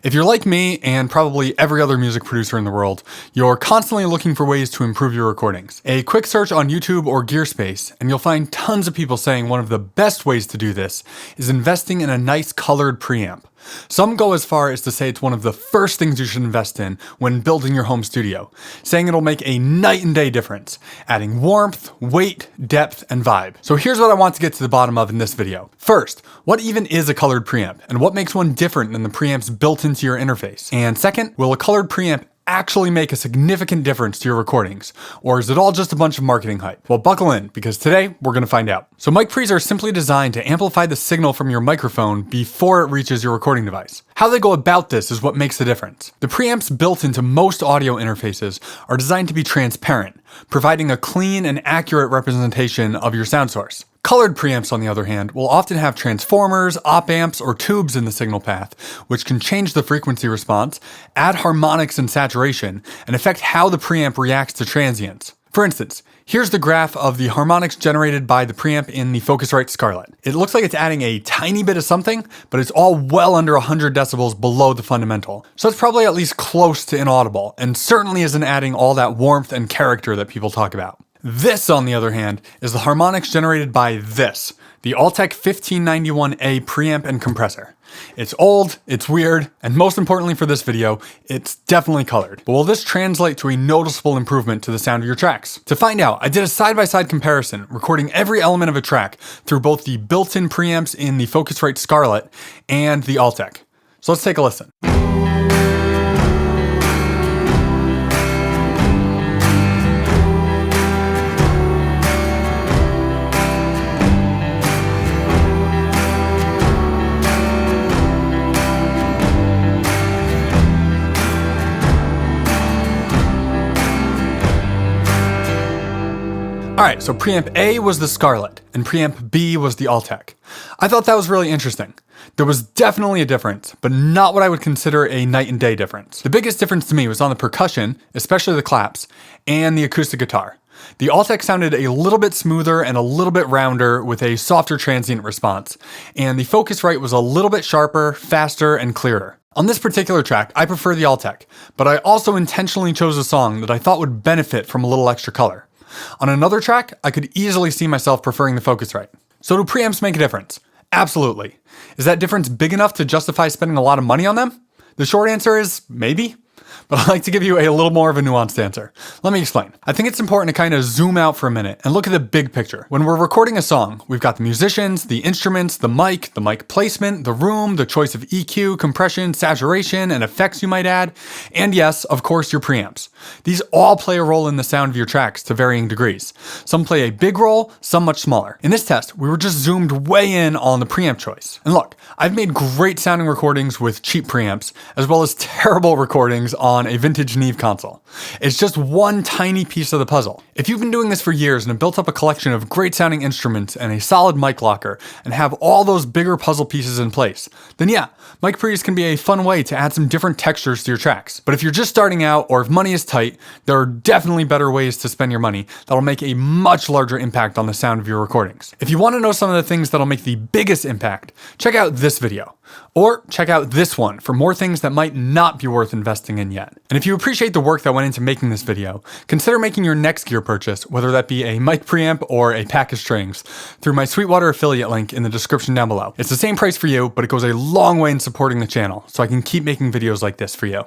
If you're like me, and probably every other music producer in the world, you're constantly looking for ways to improve your recordings. A quick search on YouTube or Gearspace, and you'll find tons of people saying one of the best ways to do this is investing in a nice colored preamp. Some go as far as to say it's one of the first things you should invest in when building your home studio, saying it'll make a night and day difference, adding warmth, weight, depth, and vibe. So here's what I want to get to the bottom of in this video. First, what even is a colored preamp, and what makes one different than the preamps built into your interface? And second, will a colored preamp actually make a significant difference to your recordings? Or is it all just a bunch of marketing hype? Well, buckle in, because today we're gonna find out. So mic pre's are simply designed to amplify the signal from your microphone before it reaches your recording device. How they go about this is what makes the difference. The preamps built into most audio interfaces are designed to be transparent, providing a clean and accurate representation of your sound source. Colored preamps, on the other hand, will often have transformers, op amps, or tubes in the signal path, which can change the frequency response, add harmonics and saturation, and affect how the preamp reacts to transients. For instance, here's the graph of the harmonics generated by the preamp in the Focusrite Scarlett. It looks like it's adding a tiny bit of something, but it's all well under 100 decibels below the fundamental. So it's probably at least close to inaudible, and certainly isn't adding all that warmth and character that people talk about. This, on the other hand, is the harmonics generated by this, the Altec 1591A preamp and compressor. It's old, it's weird, and most importantly for this video, it's definitely colored. But will this translate to a noticeable improvement to the sound of your tracks? To find out, I did a side-by-side comparison, recording every element of a track through both the built-in preamps in the Focusrite Scarlett and the Altec. So let's take a listen. Alright, so preamp A was the Scarlett, and preamp B was the Altec. I thought that was really interesting. There was definitely a difference, but not what I would consider a night and day difference. The biggest difference to me was on the percussion, especially the claps, and the acoustic guitar. The Altec sounded a little bit smoother and a little bit rounder with a softer transient response, and the Focusrite was a little bit sharper, faster, and clearer. On this particular track, I prefer the Altec, but I also intentionally chose a song that I thought would benefit from a little extra color. On another track, I could easily see myself preferring the Focusrite. So do preamps make a difference? Absolutely. Is that difference big enough to justify spending a lot of money on them? The short answer is maybe. But I'd like to give you a little more of a nuanced answer. Let me explain. I think it's important to kind of zoom out for a minute and look at the big picture. When we're recording a song, we've got the musicians, the instruments, the mic placement, the room, the choice of EQ, compression, saturation, and effects you might add, and yes, of course, your preamps. These all play a role in the sound of your tracks to varying degrees. Some play a big role, some much smaller. In this test, we were just zoomed way in on the preamp choice. And look, I've made great sounding recordings with cheap preamps, as well as terrible recordings on a vintage Neve console. It's just one tiny piece of the puzzle. If you've been doing this for years and have built up a collection of great sounding instruments and a solid mic locker and have all those bigger puzzle pieces in place, then yeah, mic pre's can be a fun way to add some different textures to your tracks. But if you're just starting out or if money is tight, there are definitely better ways to spend your money that'll make a much larger impact on the sound of your recordings. If you want to know some of the things that'll make the biggest impact, check out this video. Or check out this one for more things that might not be worth investing in yet. And if you appreciate the work that went into making this video, consider making your next gear purchase, whether that be a mic preamp or a pack of strings, through my Sweetwater affiliate link in the description down below. It's the same price for you, but it goes a long way in supporting the channel, so I can keep making videos like this for you.